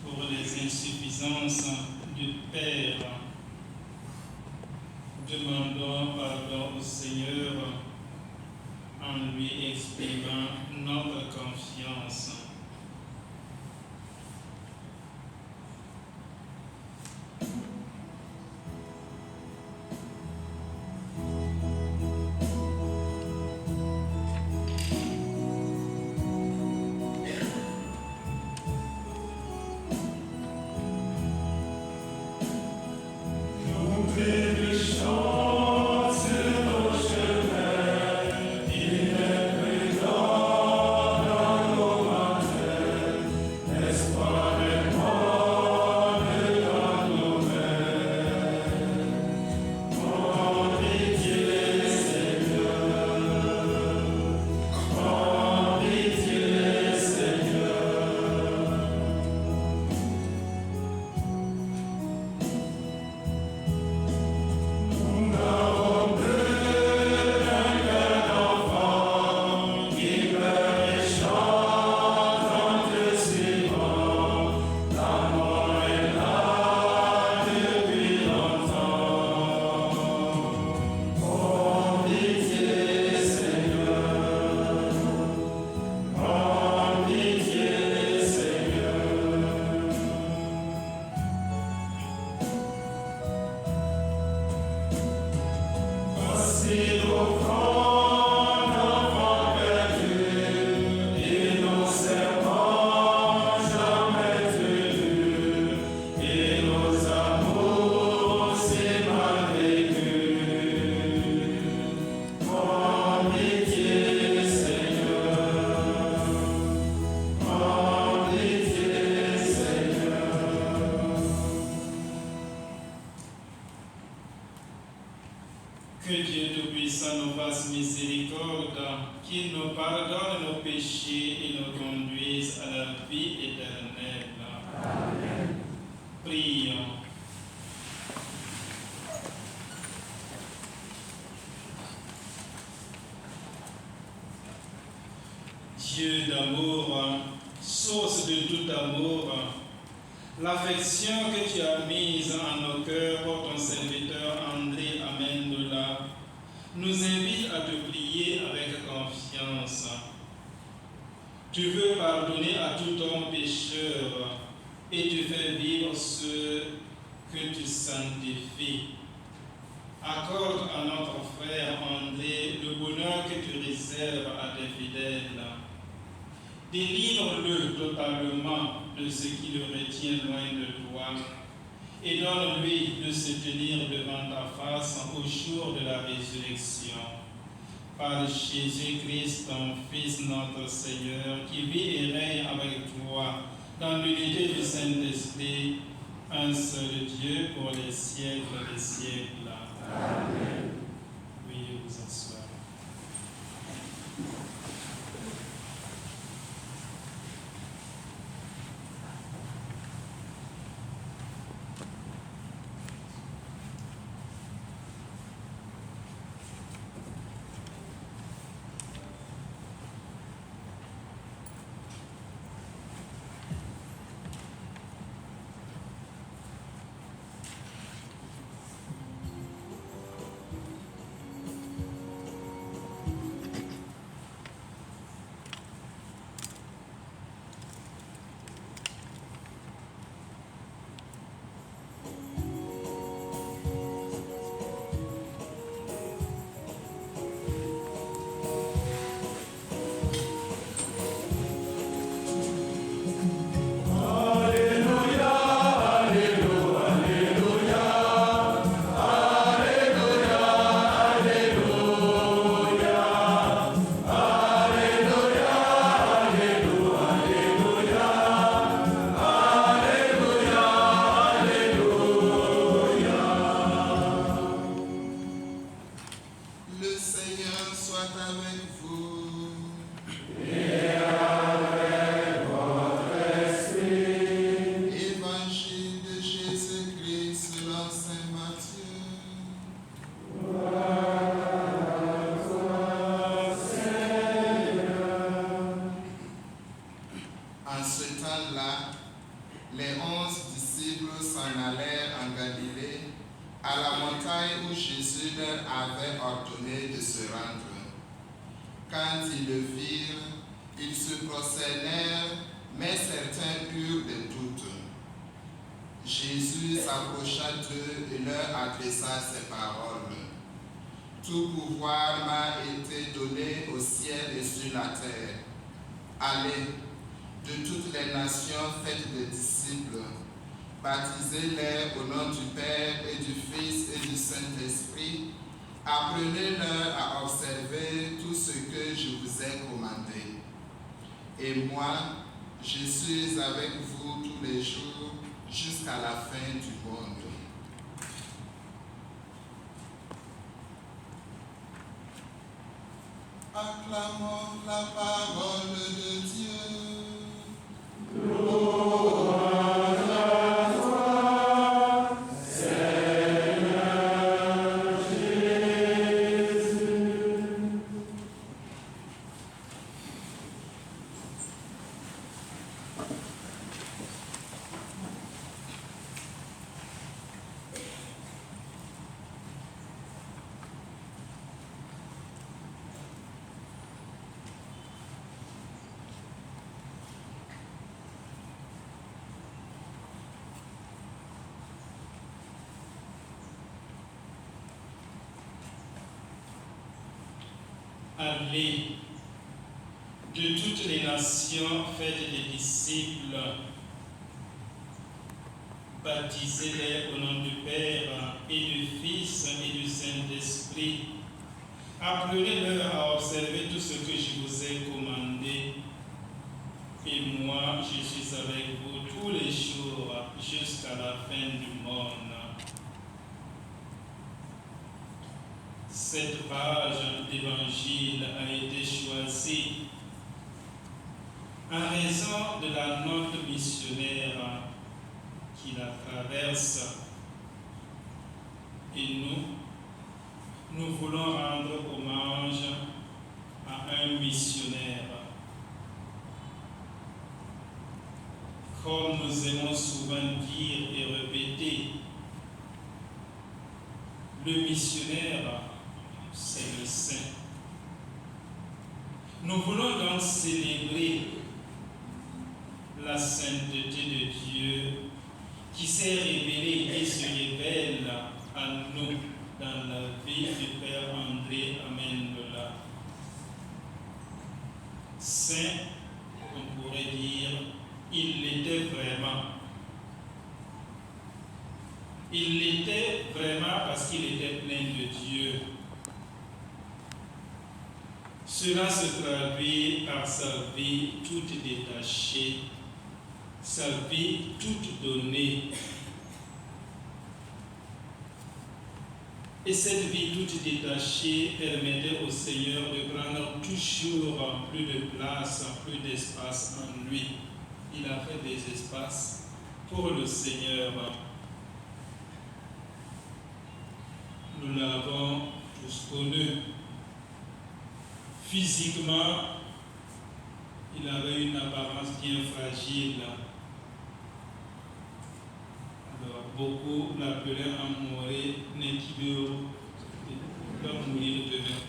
pour les insuffisances du Père. Demandons pardon au Seigneur en lui exprimant notre confiance. Que Dieu Tout-Puissant nous fasse miséricorde, qu'il nous pardonne nos péchés et nous conduise à la vie éternelle. Amen. Prions. Dieu d'amour, source de tout amour, l'affection que tu as mise en nos cœurs pour ton serviteur André Amendola nous invite à te prier avec confiance. Tu veux pardonner à tout homme pécheur et tu fais vivre ceux que tu sanctifies. Accorde à notre frère André le bonheur que tu réserves à tes fidèles. Délivre-le totalement de ce qui le retient loin de toi et donne-lui de se tenir devant ta face au jour de la résurrection. Par Jésus-Christ, ton Fils, notre Seigneur, qui vit et règne avec toi dans l'unité du Saint-Esprit, un seul Dieu pour les siècles des siècles. Amen. Veuillez vous asseoir. les 11 disciples s'en allèrent en Galilée, à la montagne où Jésus leur avait ordonné de se rendre. Quand ils le virent, ils se prosternèrent, mais certains eurent des doutes. Jésus s'approcha d'eux et leur adressa ces paroles. Tout pouvoir m'a été donné au ciel et sur la terre. Allez, de toutes les nations, faites des disciples. Baptisez-les au nom du Père et du Fils et du Saint-Esprit. Apprenez-leur à observer tout ce que je vous ai commandé. Et moi, je suis avec vous tous les jours jusqu'à la fin du monde. Acclamons la parole de Dieu. Allez, de toutes les nations, faites des disciples, baptisez-les au nom du Père et du Fils et du Saint-Esprit. Apprenez-leur à observer tout ce que je vous ai commandé. Et moi, je suis avec vous tous les jours jusqu'à la fin du monde. Cette page d'évangile a été choisie en raison de la note missionnaire qui la traverse. Et nous voulons rendre hommage à un missionnaire. Comme nous aimons souvent dire et répéter, le missionnaire, c'est le saint. Nous voulons donc célébrer la sainteté de Dieu qui s'est révélée et se révèle à nous dans la vie du Père André Amendola. Saint, on pourrait dire, il l'était vraiment. Il l'était vraiment parce qu'il était plein de Dieu. Cela se traduit par sa vie toute détachée, sa vie toute donnée. Et cette vie toute détachée permettait au Seigneur de prendre toujours plus de place, plus d'espace en lui. Il a fait des espaces pour le Seigneur. Nous l'avons tous connu. Physiquement, il avait une apparence bien fragile. Alors, beaucoup l'appelaient Amoré Nekibeo, il va mourir demain.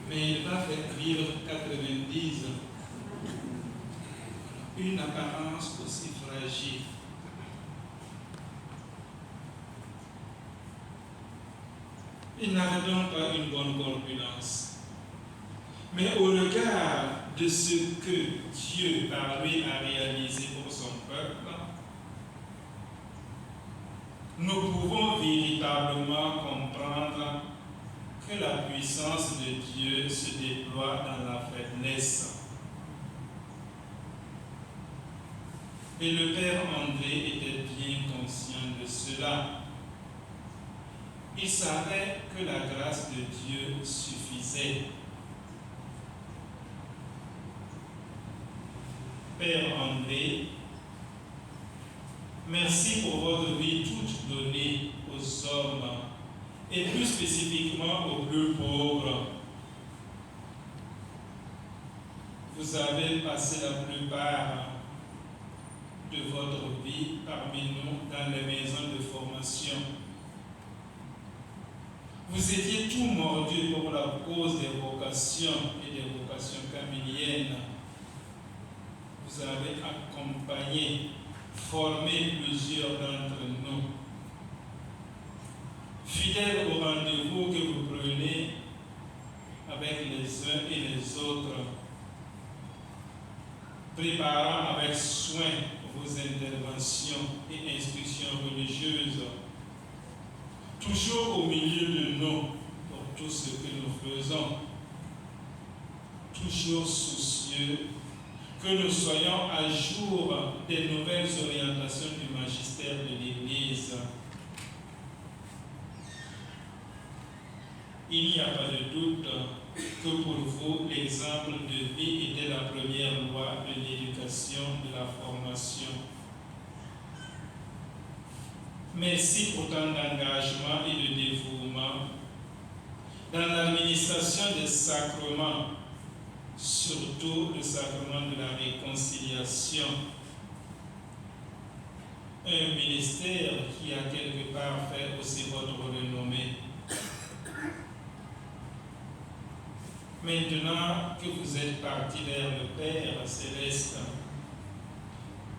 Mais il va faire vivre 90 ans. Une apparence aussi fragile. Il n'avait donc pas une bonne corpulence. Mais au regard de ce que Dieu par lui a réalisé pour son peuple, nous pouvons véritablement comprendre que la puissance de Dieu se déploie dans la faiblesse. Et le Père André était bien conscient de cela. Il savait que la grâce de Dieu suffisait. Père André, merci pour votre vie toute donnée aux hommes et plus spécifiquement aux plus pauvres. Vous avez passé la plupart de votre vie parmi nous dans les maisons de formation. Vous étiez tout mordus pour la cause des vocations et des vocations camiliennes. Vous avez accompagné, formé plusieurs d'entre nous. Fidèles au rendez-vous que vous prenez avec les uns et les autres, préparant avec soin vos interventions et instructions religieuses, toujours au milieu de nous pour tout ce que nous faisons, toujours soucieux que nous soyons à jour des nouvelles orientations du magistère de l'Église. Il n'y a pas de doute que pour vous, l'exemple de vie était la première loi de l'éducation, de la formation. Merci pour tant d'engagement et de dévouement dans l'administration des sacrements, surtout le sacrement de la réconciliation. Un ministère qui a quelque part fait aussi votre renommée. Maintenant que vous êtes partis vers le Père céleste,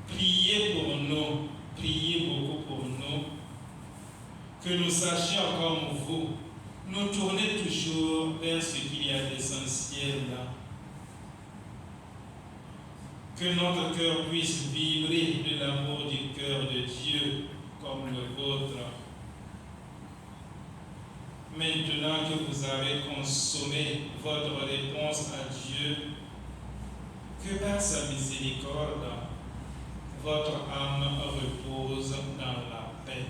priez pour nous, priez beaucoup pour nous, que nous sachions comme vous, nous tourner toujours vers ce qu'il y a d'essentiel là. Que notre cœur puisse vibrer de l'amour du cœur de Dieu comme le vôtre. Maintenant que vous avez consommé votre réponse à Dieu, que par sa miséricorde, votre âme repose dans la paix.